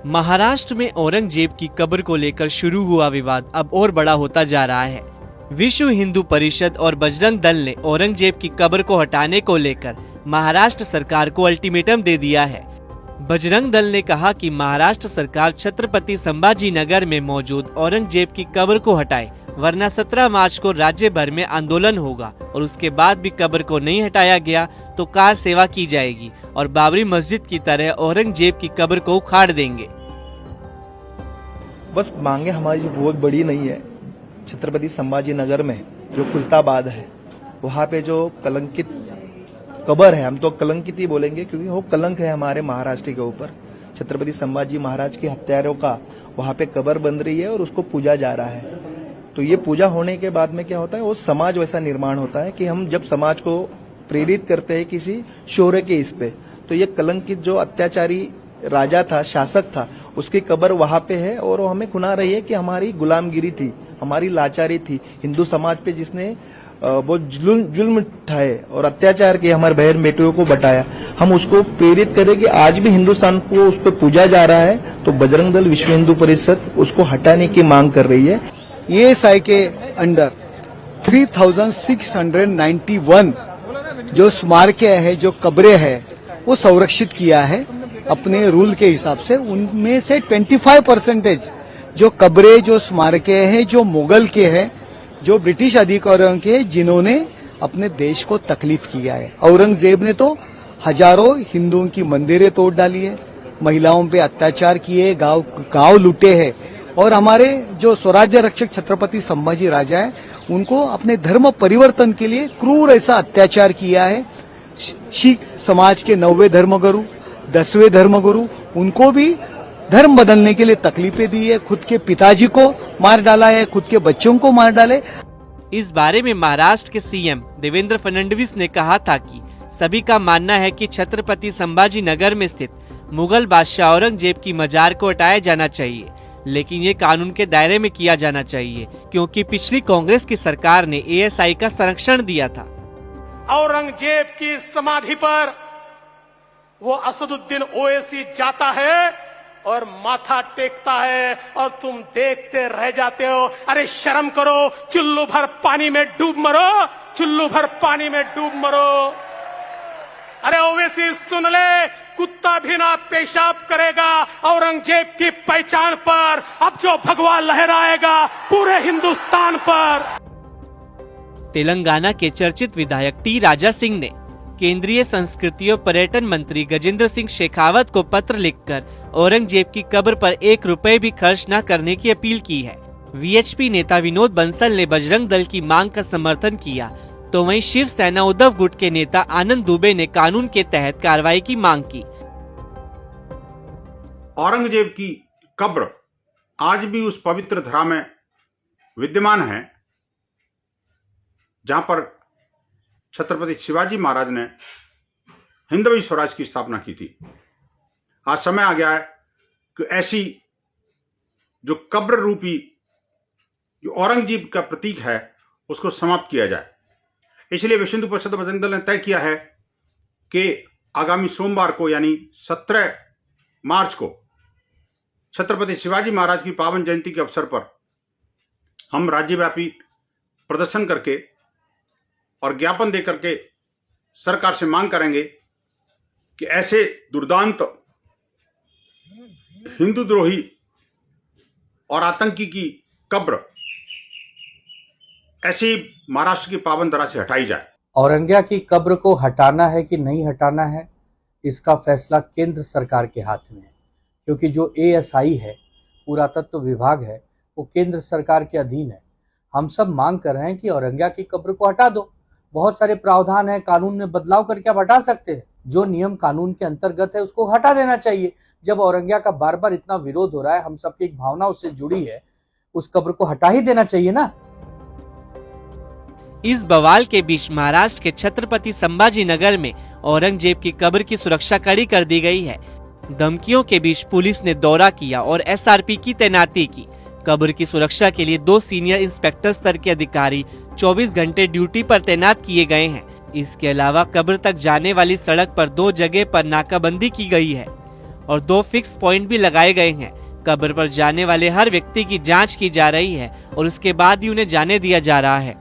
महाराष्ट्र में औरंगजेब की कब्र को लेकर शुरू हुआ विवाद अब और बड़ा होता जा रहा है। विश्व हिंदू परिषद और बजरंग दल ने औरंगजेब की कब्र को हटाने को लेकर महाराष्ट्र सरकार को अल्टीमेटम दे दिया है। बजरंग दल ने कहा कि महाराष्ट्र सरकार छत्रपति संभाजी नगर में मौजूद औरंगजेब की कब्र को हटाए, वरना 17 मार्च को राज्य भर में आंदोलन होगा और उसके बाद भी कब्र को नहीं हटाया गया तो कार सेवा की जाएगी और बाबरी मस्जिद की तरह औरंगजेब की कब्र को उखाड़ देंगे। बस मांगे हमारी बहुत बड़ी नहीं है। छत्रपति संभाजी नगर में जो खुलताबाद है, वहाँ पे जो कलंकित कब्र है, हम तो कलंकित ही बोलेंगे क्योंकि वो कलंक है हमारे महाराष्ट्र के ऊपर। छत्रपति संभाजी महाराज के हत्यारों का वहाँ पे कब्र बन रही है और उसको पूजा जा रहा है। तो ये पूजा होने के बाद में क्या होता है, वो समाज वैसा निर्माण होता है कि हम जब समाज को प्रेरित करते हैं किसी शौर्य के इस पे, तो ये कलंकित जो अत्याचारी राजा था, शासक था, उसकी कब्र वहां पे है और वो हमें खुना रही है कि हमारी गुलामगिरी थी, हमारी लाचारी थी, हिंदू समाज पे जिसने वो जुल्म उठाए और अत्याचार किए, हमारे बहन बेटियों को बटाया, हम उसको प्रेरित करें कि आज भी हिंदुस्तान को उस पर पूजा जा रहा है। तो बजरंग दल विश्व हिंदू परिषद उसको हटाने की मांग कर रही है। एएसआई के अंडर 3691 जो स्मारकें है, जो कब्रें है, वो संरक्षित किया है अपने रूल के हिसाब से। उनमें से 25% जो कब्रें, जो स्मारकें हैं, जो मुगल के हैं, जो ब्रिटिश अधिकारियों के, जिन्होंने अपने देश को तकलीफ किया है। औरंगजेब ने तो हजारों हिंदुओं की मंदिरें तोड़ डाली है, महिलाओं पे अत्याचार किए, गांव लूटे हैं और हमारे जो स्वराज्य रक्षक छत्रपति संभाजी राजा है, उनको अपने धर्म परिवर्तन के लिए क्रूर ऐसा अत्याचार किया है। सिख समाज के 9वें धर्मगुरु, 10वें धर्मगुरु, उनको भी धर्म बदलने के लिए तकलीफें दी है। खुद के पिताजी को मार डाला है, खुद के बच्चों को मार डाले। इस बारे में महाराष्ट्र के सीएम देवेंद्र फडणवीस ने कहा था कि सभी का मानना है कि छत्रपति संभाजी नगर में स्थित मुगल बादशाह औरंगजेब की मजार को हटाया जाना चाहिए, लेकिन ये कानून के दायरे में किया जाना चाहिए क्योंकि पिछली कांग्रेस की सरकार ने एएसआई का संरक्षण दिया था। औरंगजेब की समाधि पर वो असदुद्दीन ओवैसी जाता है और माथा टेकता है और तुम देखते रह जाते हो। अरे शर्म करो, चुल्लू भर पानी में डूब मरो, चुल्लू भर पानी में डूब मरो। अरे ओवैसी सुन ले, कुत्ता भी ना पेशाब करेगा औरंगजेब की पहचान पर। अब जो भगवा लहराएगा पूरे हिंदुस्तान पर। तेलंगाना के चर्चित विधायक टी राजा सिंह ने केंद्रीय संस्कृति और पर्यटन मंत्री गजेंद्र सिंह शेखावत को पत्र लिखकर औरंगजेब की कब्र पर 1 रुपए भी खर्च न करने की अपील की है। वीएचपी नेता विनोद बंसल ने बजरंग दल की मांग का समर्थन किया, तो वहीं शिवसेना उद्धव गुट के नेता आनंद दुबे ने कानून के तहत कार्रवाई की मांग की। औरंगजेब की कब्र आज भी उस पवित्र धरा में विद्यमान है जहां पर छत्रपति शिवाजी महाराज ने हिंदवी स्वराज की स्थापना की थी। आज समय आ गया है कि ऐसी जो कब्र रूपी जो औरंगजेब का प्रतीक है उसको समाप्त किया जाए। इसलिए विश्व हिंदू परिषद बजरंग दल ने तय किया है कि आगामी सोमवार को यानी 17 मार्च को छत्रपति शिवाजी महाराज की पावन जयंती के अवसर पर हम राज्यव्यापी प्रदर्शन करके और ज्ञापन देकर के सरकार से मांग करेंगे कि ऐसे दुर्दांत हिंदू द्रोही और आतंकी की कब्र ऐसी महाराष्ट्र की पावन धरा से हटाई जाए। औरंगजेब की कब्र को हटाना है कि नहीं हटाना है, इसका फैसला केंद्र सरकार के हाथ में है, क्योंकि जो एएसआई है, पुरातत्व विभाग है, वो केंद्र सरकार के अधीन है। हम सब मांग कर रहे हैं कि औरंगजेब की कब्र को हटा दो। बहुत सारे प्रावधान है, कानून में बदलाव करके आप हटा सकते हैं। जो नियम कानून के अंतर्गत है उसको हटा देना चाहिए। जब औरंगजेब का बार बार इतना विरोध हो रहा है, हम सबकी एक भावना उससे जुड़ी है, उस कब्र को हटा ही देना चाहिए ना। इस बवाल के बीच महाराष्ट्र के छत्रपति संभाजी नगर में औरंगजेब की कब्र की सुरक्षा कड़ी कर दी गई है। धमकियों के बीच पुलिस ने दौरा किया और एसआरपी की तैनाती की। कब्र की सुरक्षा के लिए 2 सीनियर इंस्पेक्टर स्तर के अधिकारी 24 घंटे ड्यूटी पर तैनात किए गए हैं। इसके अलावा कब्र तक जाने वाली सड़क पर 2 जगह पर नाकाबंदी की गई है। और 2 फिक्स पॉइंट भी लगाए गए हैं। कब्र पर जाने वाले हर व्यक्ति की जांच की जा रही है और उसके बाद ही उन्हें जाने दिया जा रहा है।